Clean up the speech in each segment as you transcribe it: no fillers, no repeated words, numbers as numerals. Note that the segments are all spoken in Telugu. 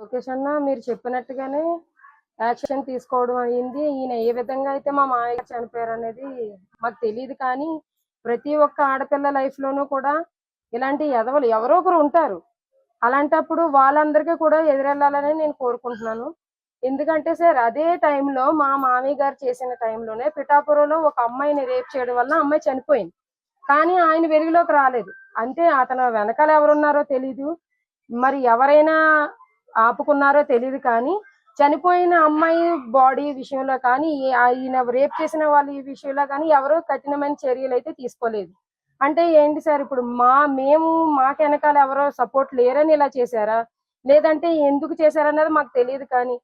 లోకేష్ అన్న మీరు చెప్పినట్టుగానే యాక్షన్ తీసుకోవడం అయింది. ఈయన ఏ విధంగా అయితే మా మామయ్య చనిపోయారు అనేది మాకు తెలియదు. కానీ ప్రతి ఒక్క ఆడపిల్ల లైఫ్ లోనూ కూడా ఇలాంటి ఎదవలు ఎవరో ఒకరు ఉంటారు. అలాంటప్పుడు వాళ్ళందరికీ కూడా ఎదురెళ్ళాలని నేను కోరుకుంటున్నాను. ఎందుకంటే సార్ అదే టైంలో మా మామయ్య గారు చేసిన టైంలోనే పిఠాపురంలో ఒక అమ్మాయిని రేప్ చేయడం వల్ల అమ్మాయి చనిపోయింది. కానీ ఆయన వెలుగులోకి రాలేదు. అంటే అతను వెనకాల ఎవరున్నారో తెలీదు, మరి ఎవరైనా ఆపుకున్నారో తెలియదు. కానీ చనిపోయిన అమ్మాయి బాడీ విషయంలో కానీ ఆయన రేప్ చేసిన వాళ్ళ ఈ విషయంలో కానీ ఎవరో కఠినమైన చర్యలు అయితే తీసుకోలేదు. అంటే ఏంటి సార్, ఇప్పుడు మేము మాకు వెనకాల ఎవరో సపోర్ట్ లేరని ఇలా చేశారా, లేదంటే ఎందుకు చేశారన్నది మాకు తెలియదు. కానీ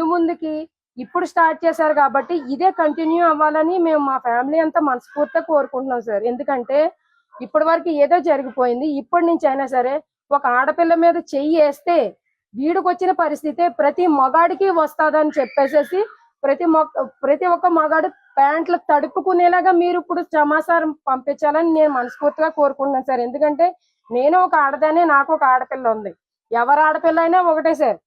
ముందుకి ఇప్పుడు స్టార్ట్ చేశారు కాబట్టి ఇదే కంటిన్యూ అవ్వాలని మేము మా ఫ్యామిలీ అంతా మనస్ఫూర్తిగా కోరుకుంటున్నాం సార్. ఎందుకంటే ఇప్పటి వరకు ఏదో జరిగిపోయింది, ఇప్పటి నుంచి అయినా సరే ఒక ఆడపిల్ల మీద చెయ్యి వేస్తే వీడికి వచ్చిన పరిస్థితి ప్రతి మగాడికి వస్తుందని చెప్పేసేసి ప్రతి ఒక్క మగాడు ప్యాంట్లు తడుపుకునేలాగా మీరు ఇప్పుడు సమాచారం పంపించాలని నేను మనస్ఫూర్తిగా కోరుకుంటున్నాను సార్. ఎందుకంటే నేను ఒక ఆడదానే, నాకు ఒక ఆడపిల్ల ఉంది. ఎవరు ఆడపిల్ల అయినా ఒకటే సార్.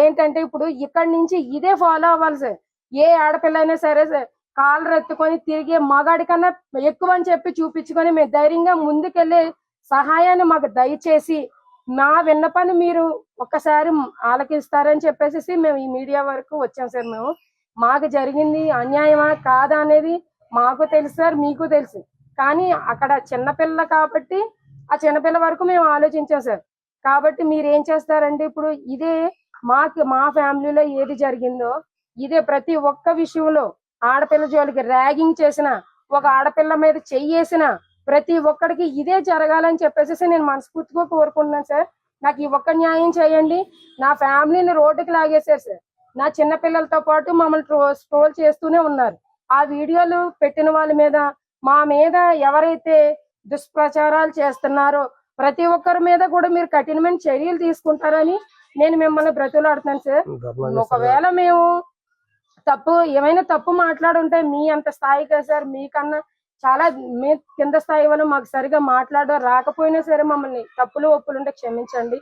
ఏంటంటే ఇప్పుడు ఇక్కడి నుంచి ఇదే ఫాలో అవ్వాలి సార్. ఏ ఆడపిల్ల అయినా సరే సార్ కాళ్ళు ఎత్తుకొని తిరిగే మగాడి కన్నా ఎక్కువ అని చెప్పి చూపించుకొని మేము ధైర్యంగా ముందుకెళ్లే సహాయాన్ని మాకు దయచేసి మా విన్నపాన్ని మీరు ఒక్కసారి ఆలకిస్తారని చెప్పేసి మేము ఈ మీడియా వరకు వచ్చాం సార్. మాకు జరిగింది అన్యాయమా కాదా అనేది మాకు తెలుసు సార్, మీకు తెలుసు. కానీ అక్కడ చిన్నపిల్ల కాబట్టి ఆ చిన్నపిల్ల వరకు మేము ఆలోచించాం సార్. కాబట్టి మీరు ఏం చేస్తారంటే ఇప్పుడు ఇదే మా ఫ్యామిలీలో ఏది జరిగిందో ఇదే ప్రతి ఒక్క విషయంలో ఆడపిల్ల జోలికి ర్యాగింగ్ చేసిన, ఒక ఆడపిల్ల మీద చెయ్యేసిన ప్రతి ఒక్కడికి ఇదే జరగాలని చెప్పేసి నేను మనస్ఫూర్తిగా కోరుకుంటున్నాను సార్. నాకు ఈ ఒక్క న్యాయం చేయండి. నా ఫ్యామిలీని రోడ్డుకి లాగేశారు సార్. నా చిన్నపిల్లలతో పాటు మమ్మల్ని ట్రోల్ చేస్తూనే ఉన్నారు. ఆ వీడియోలు పెట్టిన వాళ్ళ మీద, మా మీద ఎవరైతే దుష్ప్రచారాలు చేస్తున్నారో ప్రతి ఒక్కరి మీద కూడా మీరు కఠినమైన చర్యలు తీసుకుంటారని నేను మిమ్మల్ని బ్రతులాడుతున్నాను సార్. ఒకవేళ మేము ఏమైనా తప్పు మాట్లాడుంటే మీ అంత స్థాయిగా సార్, మీకన్నా చాలా మీ కింద స్థాయి వాళ్ళు మాకు సరిగా రాకపోయినా సరే మమ్మల్ని తప్పులు ఒప్పులుంటే క్షమించండి.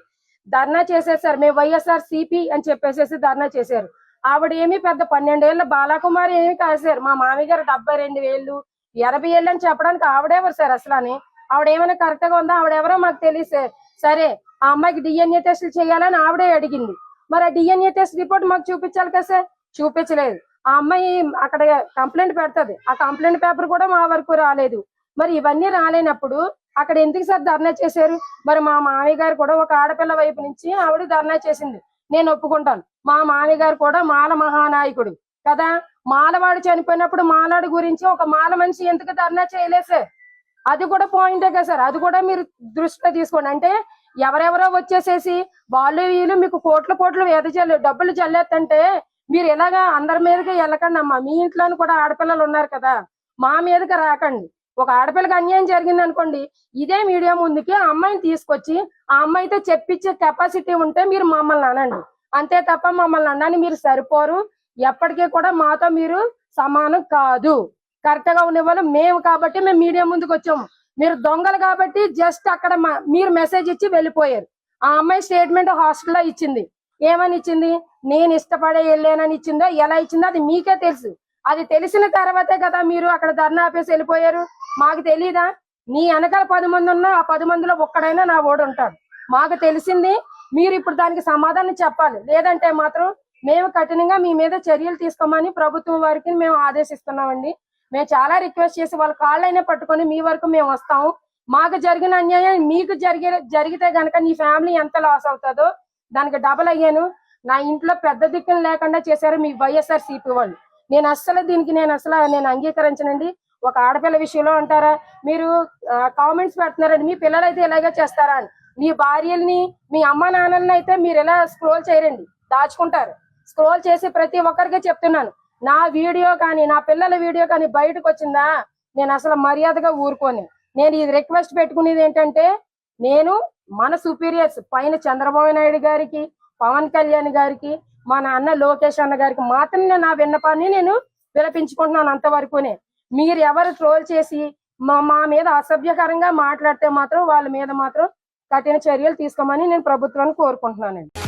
ధర్నా చేశారు సార్. మేము వైఎస్ఆర్ సిపి అని చెప్పేసి ధర్నా చేశారు. ఆవిడ ఏమి పెద్ద 12 ఏళ్ళ బాలకుమారి ఏమి కాదు సార్. మా మామయ్య గారు 72 ఏళ్ళు 80 ఏళ్ళు అని చెప్పడానికి ఆవిడెవరు సార్ అసలు అని? ఆవిడ ఏమైనా కరెక్ట్ గా ఉందా? ఆవిడెవరో మాకు తెలియదు సార్. సరే ఆ అమ్మాయికి డిఎన్ఏ టెస్టులు చేయాలని ఆవిడే అడిగింది. మరి ఆ డిఎన్ఏ టెస్ట్ రిపోర్ట్ మాకు చూపించాలి కదా సార్, చూపించలేదు. ఆ అమ్మాయి అక్కడ కంప్లైంట్ పెడుతుంది, ఆ కంప్లైంట్ పేపర్ కూడా మా వరకు రాలేదు. మరి ఇవన్నీ రాలేనప్పుడు అక్కడ ఎందుకు సార్ ధర్నా చేశారు? మరి మా మామయ్య గారు కూడా ఒక ఆడపిల్ల వైపు నుంచి ఆవిడ ధర్నా చేసింది, నేను ఒప్పుకుంటాను. మా మామయ్య గారు కూడా మాల మహానాయకుడు కదా. మాలవాడు చనిపోయినప్పుడు మాలాడు గురించి ఒక మాల మనిషి ఎందుకు ధర్నా చేయలేదు సార్? అది కూడా పాయింటే కదా సార్. అది కూడా మీరు దృష్టిలో తీసుకోండి. అంటే ఎవరెవరో వచ్చేసేసి వాళ్ళు వీళ్ళు మీకు కోట్లు డబ్బులు జల్లేస్తుంటే మీరు ఎలాగా అందరి మీదకి వెళ్ళకండి అమ్మా. మీ ఇంట్లోని కూడా ఆడపిల్లలు ఉన్నారు కదా, మా మీదకి రాకండి. ఒక ఆడపిల్లకి అన్యాయం జరిగింది అనుకోండి, ఇదే మీడియా ముందుకి ఆ అమ్మాయిని తీసుకొచ్చి ఆ అమ్మాయితో చెప్పించే కెపాసిటీ ఉంటే మీరు మమ్మల్ని అనండి. అంతే తప్ప మమ్మల్ని అనడానికి మీరు సరిపోరు. ఎప్పటికీ కూడా మాతో మీరు సమానం కాదు. కరెక్ట్ గా ఉండేవాళ్ళు మేము కాబట్టి మేము మీడియా ముందుకు వచ్చాము. మీరు దొంగలు కాబట్టి జస్ట్ అక్కడ మీరు మెసేజ్ ఇచ్చి వెళ్ళిపోయారు. ఆ అమ్మాయి స్టేట్మెంట్ హాస్టల్లో ఇచ్చింది. ఏమని ఇచ్చింది? నేను ఇష్టపడే వెళ్ళానని ఇచ్చిందో, ఎలా ఇచ్చిందో అది మీకే తెలుసు. అది తెలిసిన తర్వాతే కదా మీరు అక్కడ ధర్నా ఆపేసి వెళ్ళిపోయారు. మాకు తెలీదా? నీ వెనకాల 10 మంది ఉన్నా ఆ 10 మందిలో ఒక్కడైనా నా ఓడు ఉంటాడు. మాకు తెలిసింది. మీరు ఇప్పుడు దానికి సమాధానం చెప్పాలి. లేదంటే మాత్రం మేము కఠినంగా మీ మీద చర్యలు తీసుకోమని ప్రభుత్వం వారికి మేము ఆదేశిస్తున్నామండి. మేము చాలా రిక్వెస్ట్ చేసి వాళ్ళ కాళ్ళైనా పట్టుకొని మీ వరకు మేము వస్తాము. మాకు జరిగిన అన్యాయం మీకు జరిగితే గనక నీ ఫ్యామిలీ ఎంత లాస్ అవుతుందో దానికి డబల్ అయ్యాను. నా ఇంట్లో పెద్ద దిక్కులు లేకుండా చేశారు మీ వైఎస్ఆర్ సిపి వాళ్ళు. నేను అంగీకరించనండి. ఒక ఆడపిల్ల విషయంలో అంటారా మీరు కామెంట్స్ పెడుతున్నారండి, మీ పిల్లలు అయితే ఇలాగే చేస్తారా అని. మీ భార్యల్ని మీ అమ్మ నాన్నల్ని అయితే మీరు ఎలా స్క్రోల్ చేయరండి, దాచుకుంటారు. స్క్రోల్ చేసి ప్రతి ఒక్కరికి చెప్తున్నాను, నా వీడియో కానీ నా పిల్లల వీడియో కానీ బయటకు వచ్చిందా నేను అసలు మర్యాదగా ఊరుకోని. నేను ఇది రిక్వెస్ట్ పెట్టుకునేది ఏంటంటే, నేను మన సుపీరియర్స్ పైన చంద్రబాబు నాయుడు గారికి, పవన్ కళ్యాణ్ గారికి, మా నాన్న లోకేష్ అన్న గారికి మాత్రమే నా విన్నపాన్ని నేను విలపించుకుంటున్నాను. అంతవరకునే. మీరు ఎవరు ట్రోల్ చేసి మా మీద అసభ్యకరంగా మాట్లాడితే మాత్రం వాళ్ళ మీద మాత్రం కఠిన చర్యలు తీసుకోమని నేను ప్రభుత్వాన్ని కోరుకుంటున్నానండి.